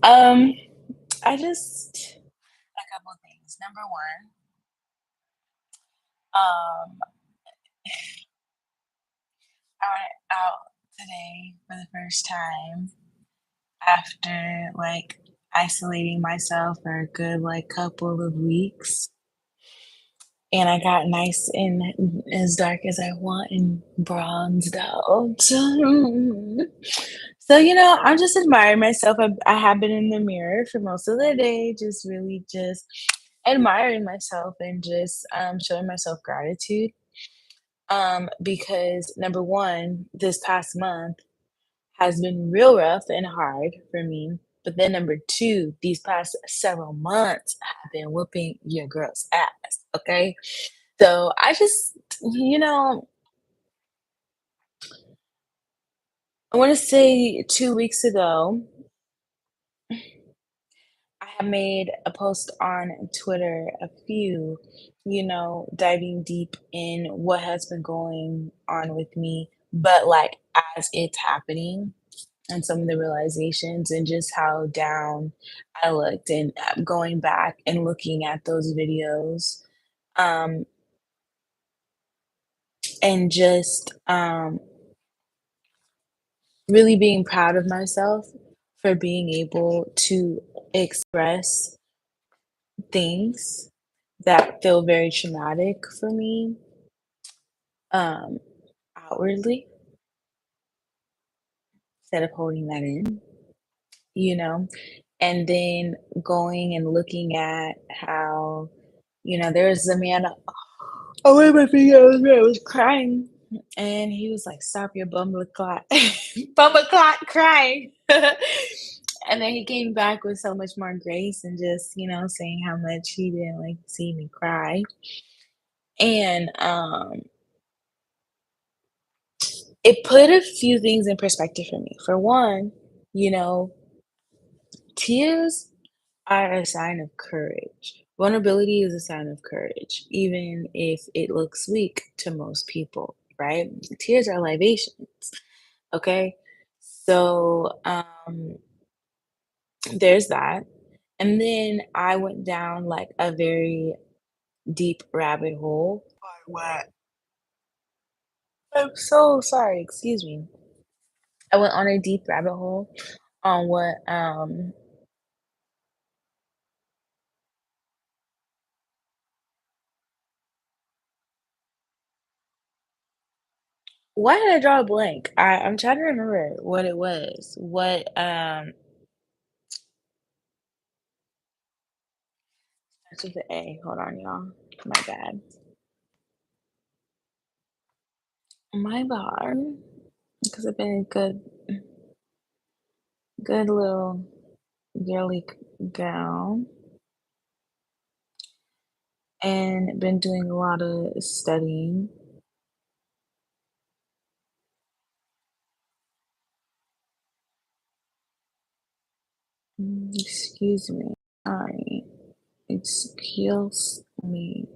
Um, I just a couple of things. Number one, um, I went out today for the first time after isolating myself for a good couple of weeks. And I got nice and as dark as I want and bronzed out. So, I'm just admiring myself. I have been in the mirror for most of the day, just really just admiring myself and just showing myself gratitude. Because number one, this past month has been real rough and hard for me. But then number two, these past several months have been whooping your girl's ass. Okay. So I just, you know, I want to say 2 weeks ago, I have made a post on Twitter, a few, diving deep in what has been going on with me, but as it's happening and some of the realizations and just how down I looked and going back and looking at those videos um, and just really being proud of myself for being able to express things that feel very traumatic for me, um, outwardly instead of holding that in, you know? And then going and looking at how, there was a man oh, in my videos where I was crying, and he was like, "Stop your bumble clot, bumble clot crying." And then he came back with so much more grace and just, saying how much he didn't like to see me cry. And it put a few things in perspective for me. For one, you know, tears are a sign of courage. Vulnerability is a sign of courage, even if it looks weak to most people, right? Tears are libations, okay? So there's that. And then I went down like a very deep rabbit hole. What? I'm so sorry, excuse me. I went on a deep rabbit hole on why did I draw a blank? I'm trying to remember what it was. What starts with the A. Hold on, y'all. My bad. My bad. Because I've been a good little girly gal and been doing a lot of studying. Excuse me. Sorry. Excuse me.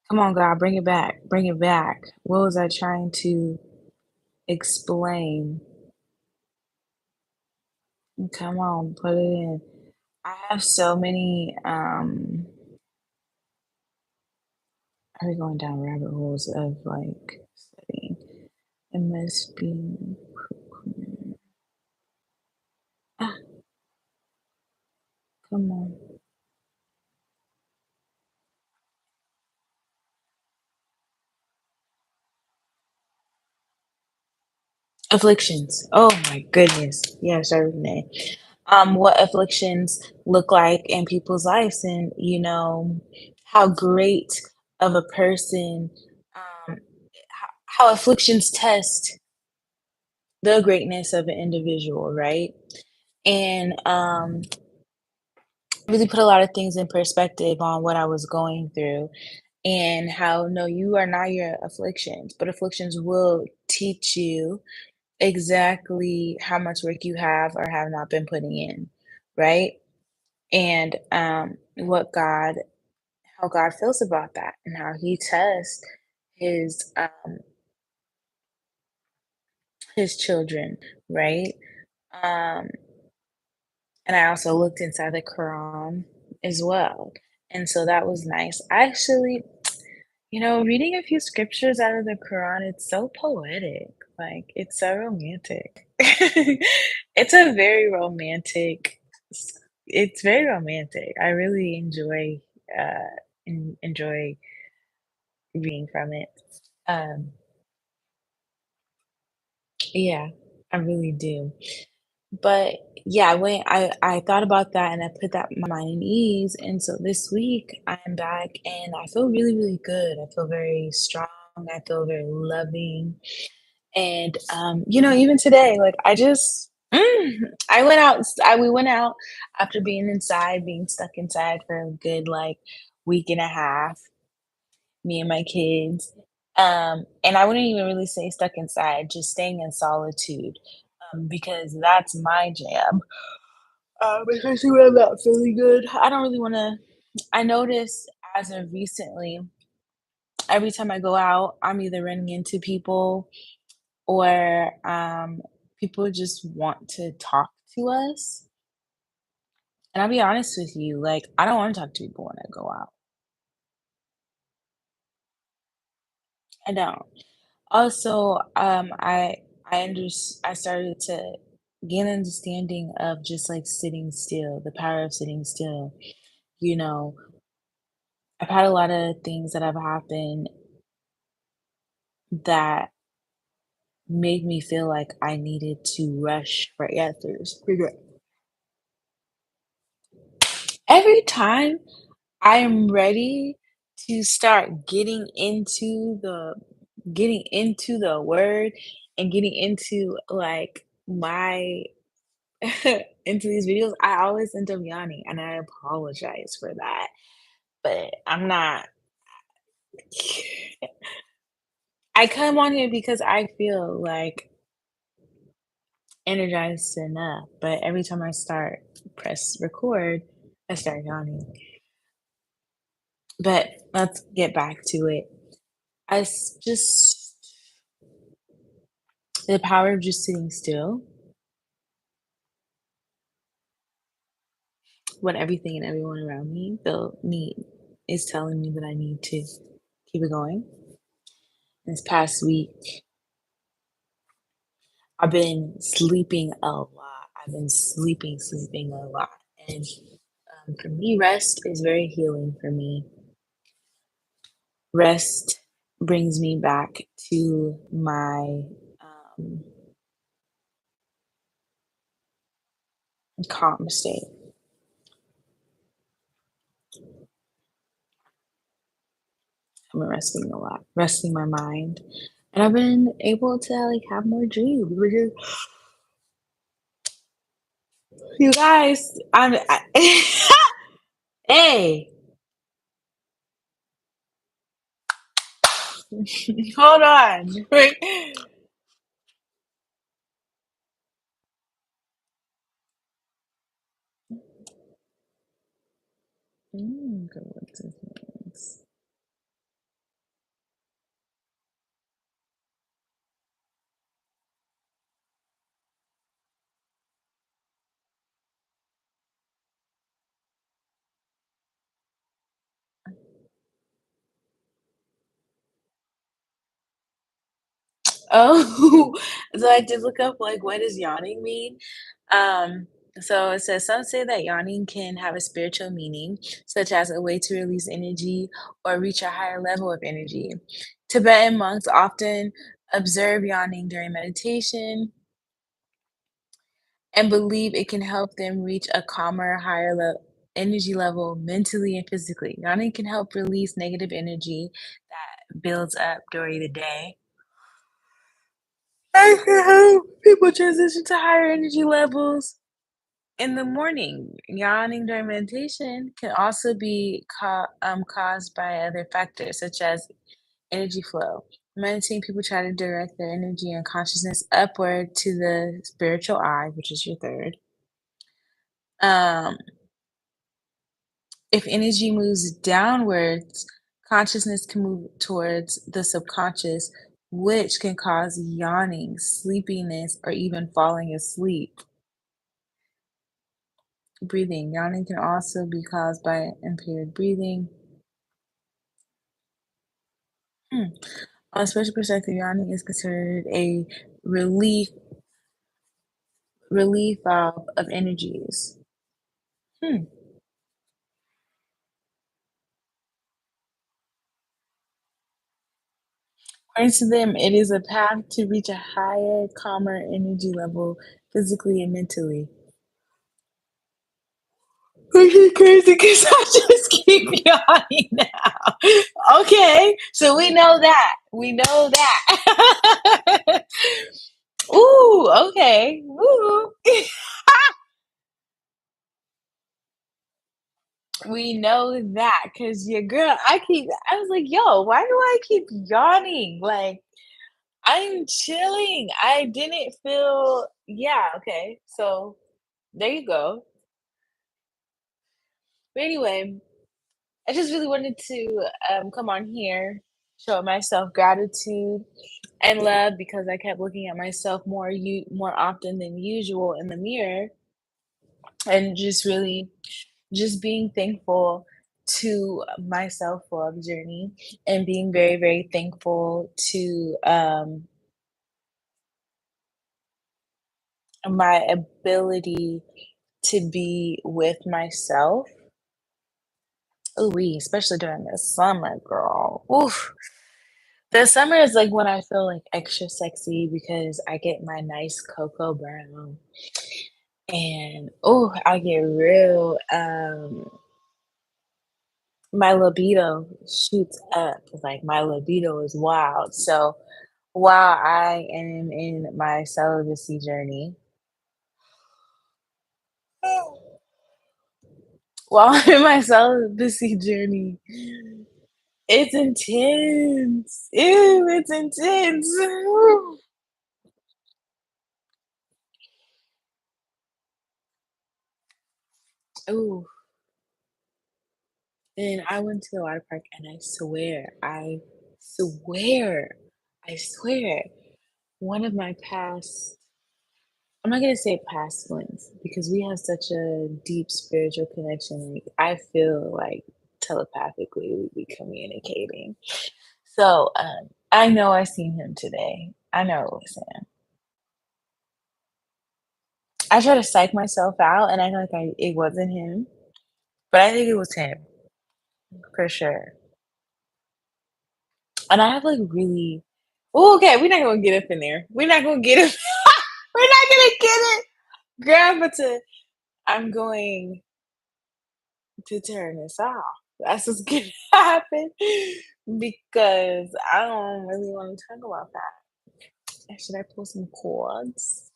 Come on, God, bring it back. Bring it back. What was I trying to explain? Come on, put it in. I have so many are going down rabbit holes of studying. It must be ah, come on. Afflictions. Oh my goodness. Yeah, sorry, Renee. What afflictions look like in people's lives and how great of a person how afflictions test the greatness of an individual, right? And really put a lot of things in perspective on what I was going through and how no, you are not your afflictions, but afflictions will teach you exactly how much work you have or have not been putting in, right? And what God how God feels about that and how he tests his his children, right? Um and I also looked inside the Quran as well. And so that was nice. Actually, reading a few scriptures out of the Quran, it's so poetic. Like, it's so romantic. It's a very romantic s it's very romantic. I really enjoy reading from it. Um, yeah, I really do. But yeah, I thought about that and I put that my mind at ease. And so this week I'm back and I feel really, really good. I feel very strong. I feel very loving. And even today, like I went out we went out after being stuck inside for a good like week and a half, me and my kids. And I wouldn't even really say stuck inside, just staying in solitude. Because that's my jam. Especially when I'm not feeling good. I don't really wanna I notice as of recently, every time I go out, I'm either running into people or, people just want to talk to us. And I'll be honest with you, like, I don't wanna talk to people when I go out. I don't. Also, I started to gain understanding of just, like, sitting still, the power of sitting still, you know? I've had a lot of things that have happened that made me feel like I needed to rush for answers. Every time I am ready to start getting into the word and getting into like my into these videos, I always end up yawning and I apologize for that. But I'm not I come on here because I feel like energized enough, but every time I start press record, I start yawning. But let's get back to it. Just the power of just sitting still when everything and everyone around me feel need is telling me that I need to keep it going. This past week, I've been sleeping a lot. I've been sleeping a lot. And for me, rest is very healing for me. Rest brings me back to my um, calm state. I've been resting a lot, resting my mind, and I've been able to like have more dreams. You guys, hey, hold on. Coincidence. Oh, so I did look up like what does yawning mean? Um, so it says some say that yawning can have a spiritual meaning, such as a way to release energy or reach a higher level of energy. Tibetan monks often observe yawning during meditation and believe it can help them reach a calmer, energy level mentally and physically. Yawning can help release negative energy that builds up during the day. I can help people transition to higher energy levels in the morning. Yawning during meditation can also be caused by other factors, such as energy flow. Meditating people try to direct their energy and consciousness upward to the spiritual eye, which is your third. Um, If energy moves downwards, consciousness can move towards the subconscious, which can cause yawning, sleepiness, or even falling asleep. Breathing. Yawning can also be caused by impaired breathing. Hmm. On a spiritual perspective, yawning is considered a relief relief valve of energies. Hmm. According to them, it is a path to reach a higher, calmer energy level physically and mentally. Which is crazy because I just keep yawning now. Okay, so we know that. We know that. Ooh, okay. Ooh. We know that because your girl, I was like, yo, why do I keep yawning? Like, I'm chilling. I didn't feel, yeah, okay. So there you go. But anyway, I just really wanted to come on here, show myself gratitude and love because I kept looking at myself more often than usual in the mirror and just really just being thankful to my self-love journey and being very, very thankful to my ability to be with myself. Ooh, especially during the summer, girl. Oof. The summer is like when I feel like extra sexy because I get my nice cocoa brown and oh, I get real my libido shoots up. Like my libido is wild. So while I am in my celibacy journey, while I'm in my celibacy journey, it's intense. Ew, it's intense. Ooh. And I went to the water park and swear, I swear, one of my past, I'm not gonna say past ones because we have such a deep spiritual connection. Like I feel like telepathically we be communicating. So I know I seen him today. I know it was him. I try to psych myself out and I know like it wasn't him, but I think it was him for sure. And I have like really oh, okay, we're not gonna get up in there. We're not gonna get it. We're not gonna get it. Grandpa, I'm going to turn this off. That's what's gonna happen because I don't really want to talk about that. Should I pull some cords?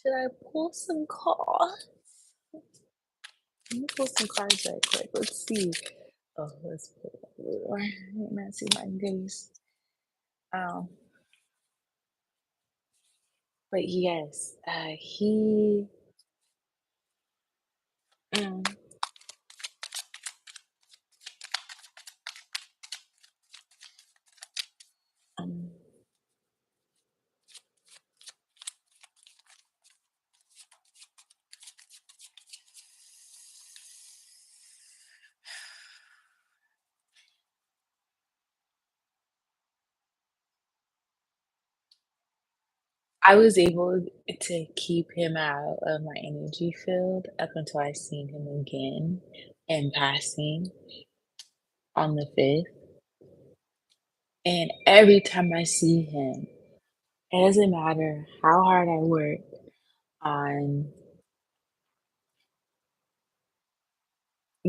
Should I pull some cards? Let me pull some cards right quick. Let's see. Oh, let's pull. Let's see my goodies. Um, but yes, he. Mm, um, I was able to keep him out of my energy field up until I seen him again in passing on the 5th. And every time I see him, it doesn't matter how hard I work on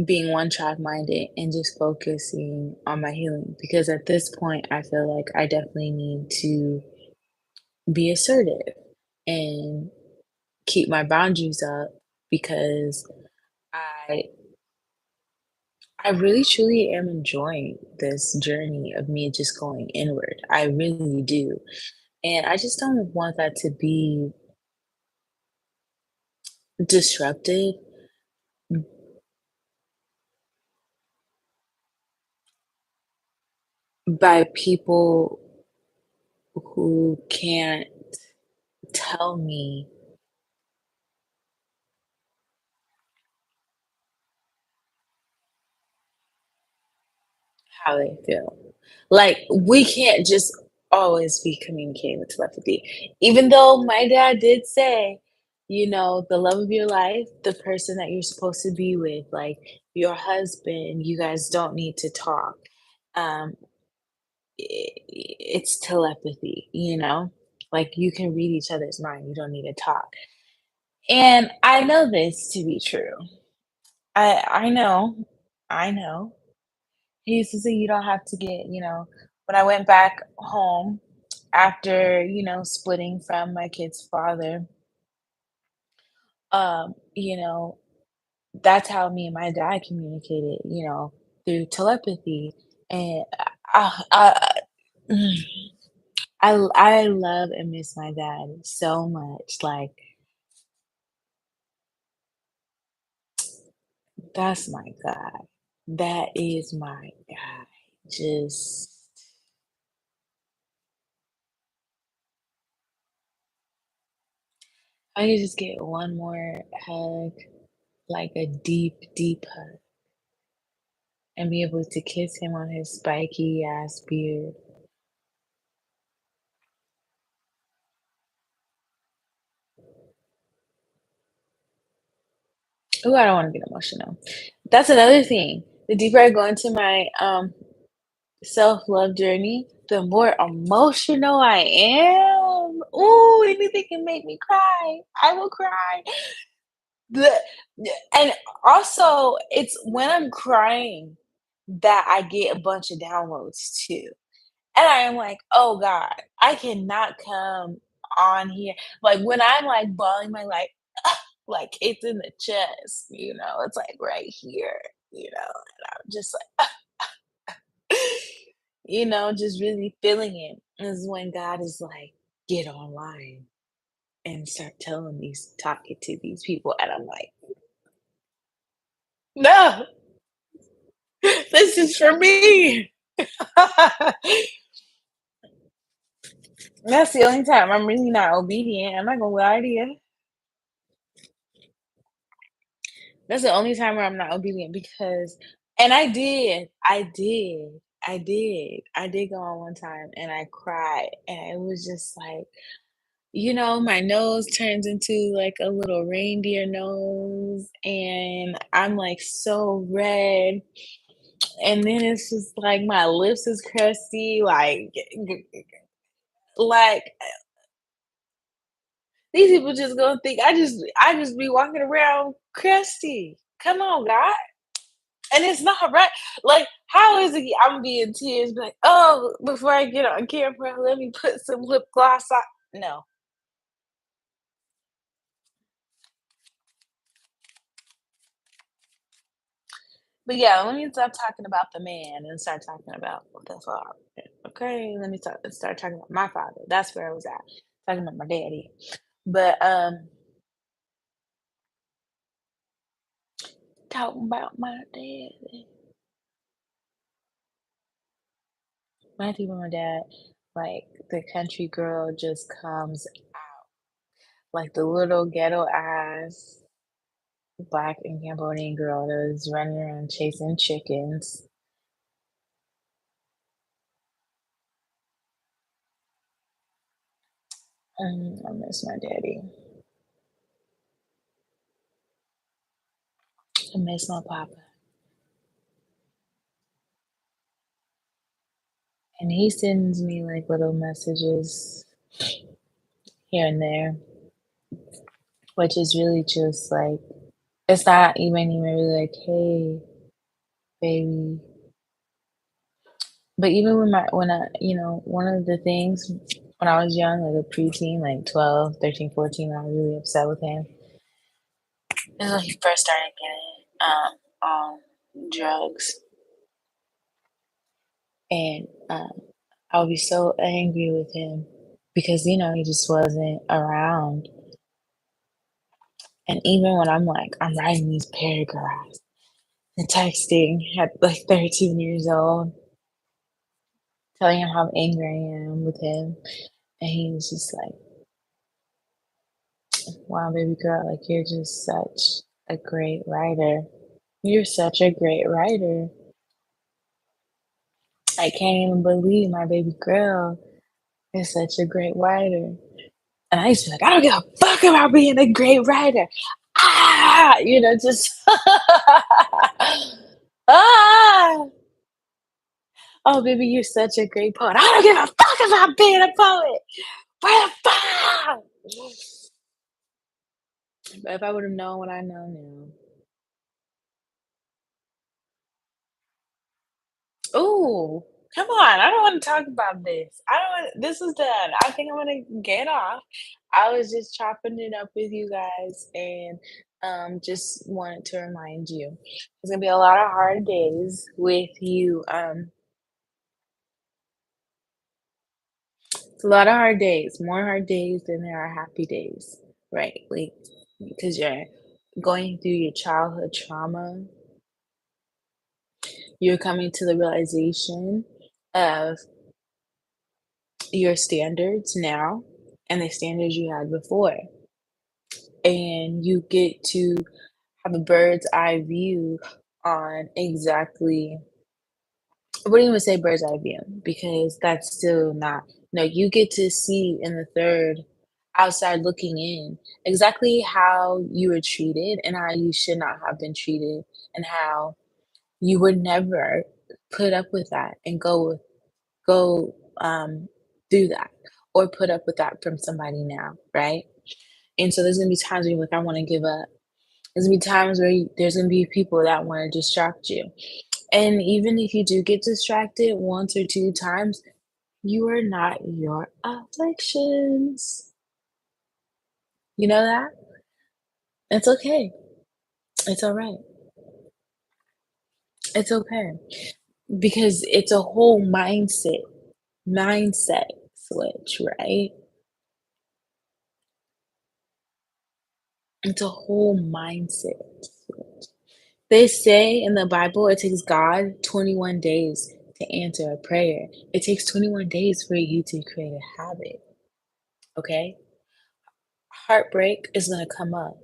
being one track minded and just focusing on my healing. Because at this point, I feel like I definitely need to be assertive and keep my boundaries up because I I really truly am enjoying this journey of me just going inward. I really do. And I just don't want that to be disrupted by people who can't tell me how they feel. Like, we can't just always be communicating with telepathy. Even though my dad did say, the love of your life, the person that you're supposed to be with, like your husband, you guys don't need to talk. Um, it's telepathy, Like you can read each other's mind. You don't need to talk. And I know this to be true. I know. I know. He used to say you don't have to get, when I went back home after, splitting from my kid's father, you know, that's how me and my dad communicated, through telepathy. And mm, I love and miss my dad so much. Like, that's my guy. That is my guy. Just, I could just get one more hug, like a deep, deep hug, and be able to kiss him on his spiky ass beard. Ooh, I don't wanna get emotional. That's another thing. The deeper I go into my, self-love journey, the more emotional I am. Ooh, anything can make me cry. I will cry. The and also, it's when I'm crying that I get a bunch of downloads too. And I am like, "Oh god, I cannot come on here." Like, when I'm, like, bawling my, like, it's in the chest, it's, like, right here, and I'm just like, just really feeling it is when God is like, "Get online and start telling these talking to these people," and I'm like, "No, this is for me." That's the only time I'm really not obedient, I'm not gonna lie to you. That's the only time where I'm not obedient because and I did go on one time and I cried and it was just like, my nose turns into like a little reindeer nose and I'm like so red and then it's just like my lips is crusty, like these people just gonna think I just be walking around crusty. Come on, God. And it's not right. Like, how is it I'm be in tears, be like, "Oh, before I get on camera, let me put some lip gloss on." No. But yeah, let me stop talking about the man and start talking about the father. Okay, let me start talking about my father. That's where I was at. Talking about my daddy. But talking about my daddy. When I think about my dad, like the country girl just comes like the little ghetto ass Black and Cambodian girl that was running around chasing chickens. I miss my daddy. I miss my papa. And he sends me like little messages here and there, which is really just like, it's not even really like, hey, baby. But even one of the things when I was young, like a preteen, like 12, 13, 14, I was really upset with him. This is when he first started getting on drugs. And I would be so angry with him because, he just wasn't around. And even when I'm like, I'm writing these paragraphs and texting at like 13 years old, telling him how angry I am with him, and he was just like, "Wow, baby girl, like you're just such a great writer. You're such a great writer. I can't even believe my baby girl is such a great writer." And I used to be like, "I don't give a fuck about being a great writer." Ah, just ah. Oh, baby, you're such a great poet. I don't give a fuck about being a poet. Where the fuck? But if I would have known what I know now. Ooh, come on. I don't want to talk about this. I don't want this is done. I think I'm gonna get off. I was just chopping it up with you guys and just wanted to remind you. There's gonna be a lot of hard days with you. It's a lot of hard days, more hard days than there are happy days, right? Like because you're going through your childhood trauma, you're coming to the realization of your standards now and the standards you had before. And you get to have a bird's eye view on exactly, I wouldn't even say bird's eye view because that's still not, no, you get to see in the third outside looking in exactly how you were treated and how you should not have been treated and how you would never put up with that and go do that or put up with that from somebody now, right? And so there's gonna be times where you're like, I want to give up. There's gonna be times where there's gonna be people that want to distract you. And even if you do get distracted once or two times, you are not your afflictions. You know that? It's okay. It's all right. It's okay. Because it's a whole mindset switch, right? It's a whole mindset switch. They say in the Bible it takes God 21 days to answer a prayer. It takes 21 days for you to create a habit, okay? Heartbreak is gonna come up.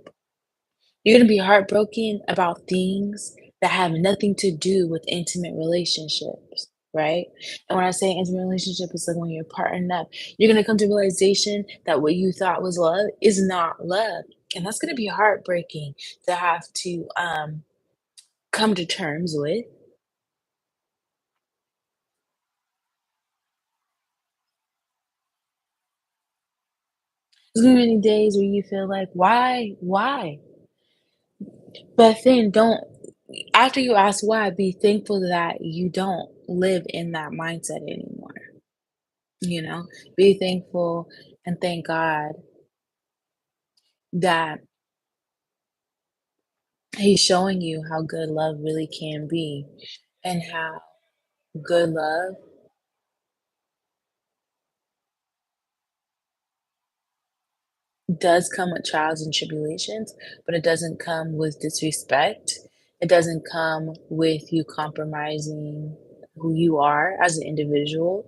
You're gonna be heartbroken about things that have nothing to do with intimate relationships, right? And when I say intimate relationship, it's like when you're partnering up, you're gonna come to realization that what you thought was love is not love. And that's gonna be heartbreaking to have to come to terms with. There's gonna be many days where you feel like, why? But then don't, after you ask why, be thankful that you don't live in that mindset anymore. You know, be thankful and thank God that He's showing you how good love really can be and how good love does come with trials and tribulations, but it doesn't come with disrespect. It doesn't come with you compromising who you are as an individual,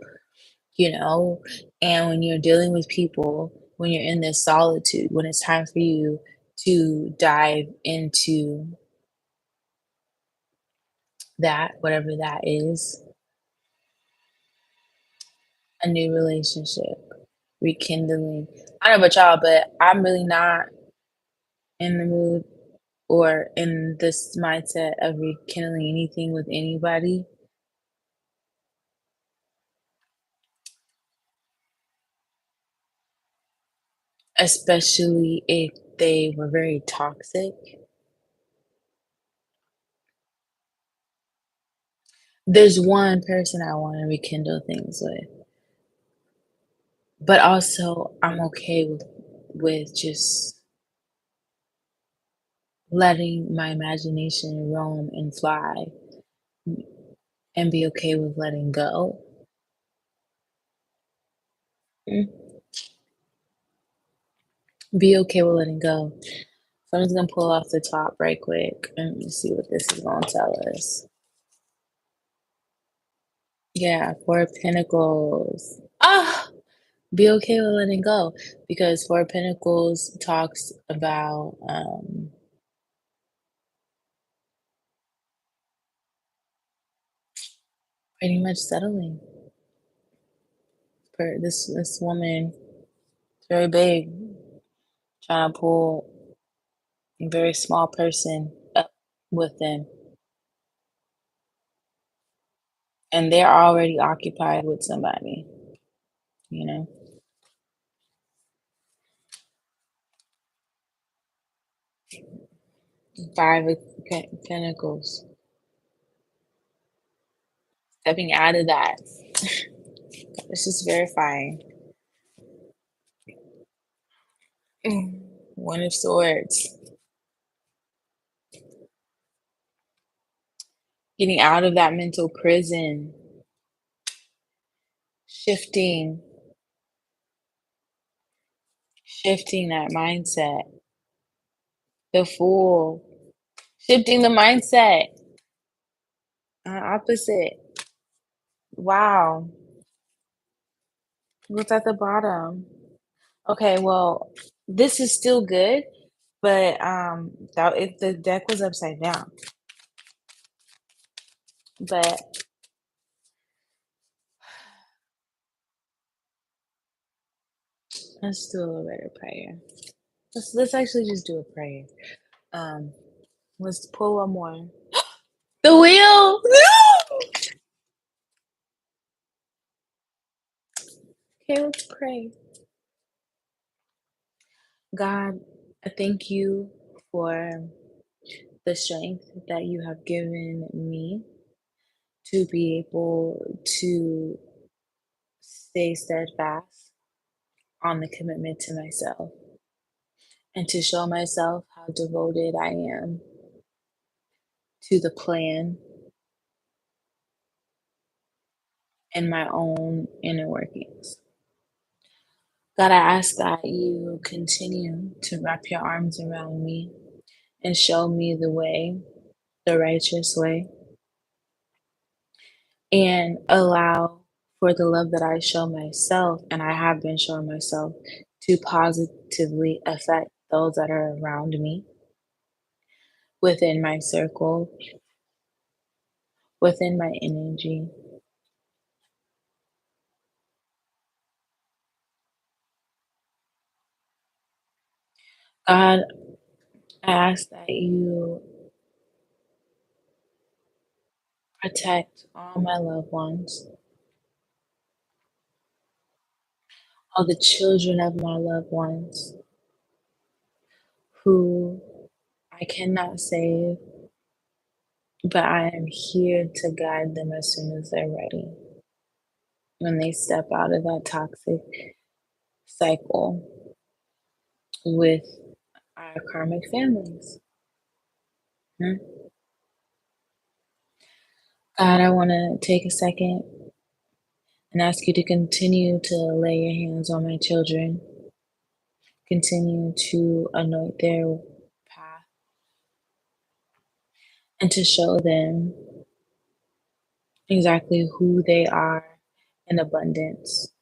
you know? And when you're dealing with people, when you're in this solitude, when it's time for you to dive into that, whatever that is, a new relationship, rekindling. I don't know about y'all, but I'm really not in the mood or in this mindset of rekindling anything with anybody, especially if they were very toxic. There's one person I want to rekindle things with, but also I'm okay with just letting my imagination roam and fly and be okay with letting go. Mm, be okay with letting go. So I'm just gonna pull off the top right quick and see what this is gonna tell us. Yeah, Four of Pentacles. Ah! Be okay with letting go because Four of Pentacles talks about, pretty much settling for this woman. It's very big, trying to pull a very small person up with them, and they're already occupied with somebody, you know? Five of Pentacles. Stepping out of that. It's just verifying. One of Swords. Getting out of that mental prison. Shifting. Shifting that mindset. The Fool. Shifting the mindset. Opposite. Wow. What's at the bottom? Okay, well, this is still good, but that if the deck was upside down. But let's do a little bit of prayer. Let's actually just do a prayer. Um, let's pull one more. The wheel. No! Okay, let's pray. God, I thank you for the strength that you have given me to be able to stay steadfast on the commitment to myself and to show myself how devoted I am to the plan and my own inner workings. God, I ask that you continue to wrap your arms around me and show me the way, the righteous way, and allow for the love that I show myself and I have been showing myself to positively affect those that are around me, within my circle, within my energy. God, I ask that you protect all my loved ones, all the children of my loved ones who I cannot save, but I am here to guide them as soon as they're ready. When they step out of that toxic cycle with our karmic families. Hmm? God, I want to take a second and ask you to continue to lay your hands on my children, continue to anoint their path, and to show them exactly who they are in abundance.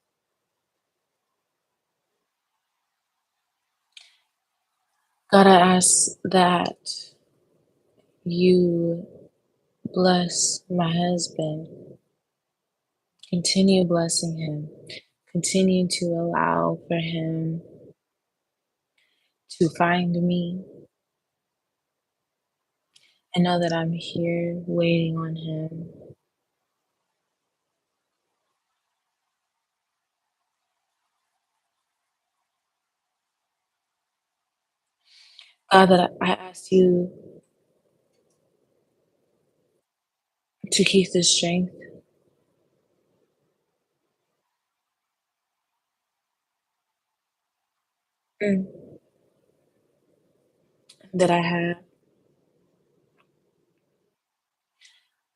God, I ask that you bless my husband, continue blessing him, continue to allow for him to find me and know that I'm here waiting on him. God, that I ask you to keep the strength mm, that I have.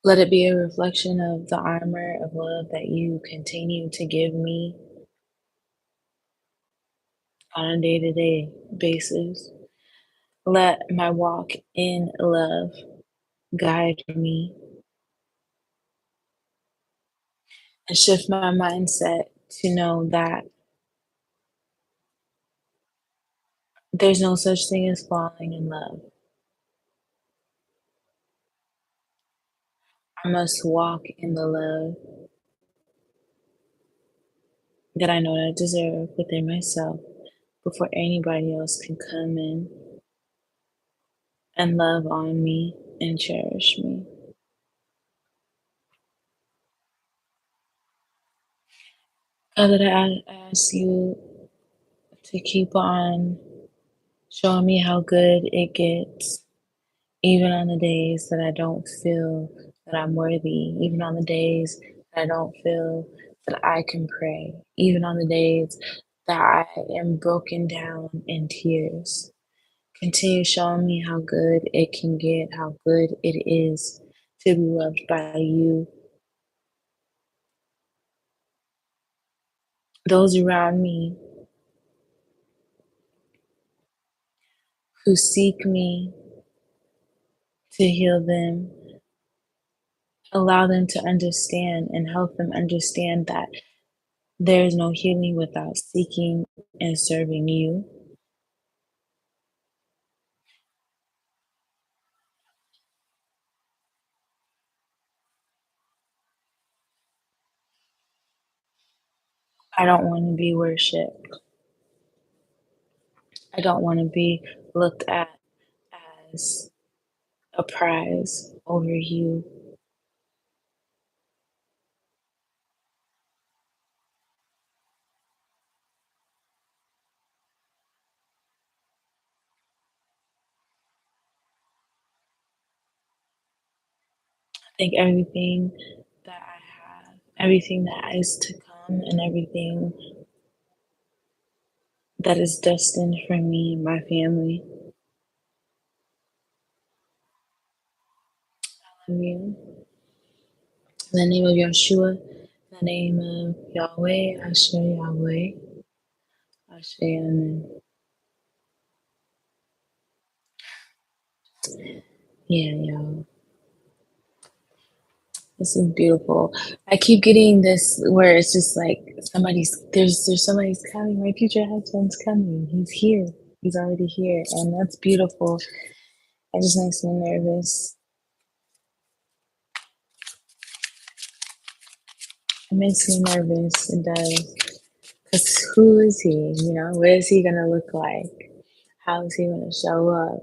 Let it be a reflection of the armor of love that you continue to give me on a day to day basis. Let my walk in love guide me and shift my mindset to know that there's no such thing as falling in love. I must walk in the love that I know that I deserve within myself before anybody else can come in and love on me and cherish me. Father, I ask you to keep on showing me how good it gets, even on the days that I don't feel that I'm worthy, even on the days that I don't feel that I can pray, even on the days that I am broken down in tears. Continue showing me how good it can get, how good it is to be loved by you. Those around me who seek me to heal them, allow them to understand and help them understand that there is no healing without seeking and serving you. I don't want to be worshiped. I don't want to be looked at as a prize over you. I think everything that I have, everything that is to come, and everything that is destined for me and my family. I love you. In the name of Yeshua, in the name of Yahweh, Asher Yahweh, Asher Amen. Yeah, y'all. This is beautiful. I keep getting this where it's just like there's somebody's coming. My future husband's coming. He's here. He's already here, and that's beautiful. It just makes me nervous. It makes me nervous. It does. Cause who is he? You know, what is he gonna look like? How is he gonna show up?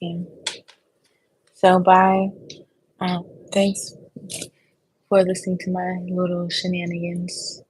Yeah. So bye. Thanks for listening to my little shenanigans.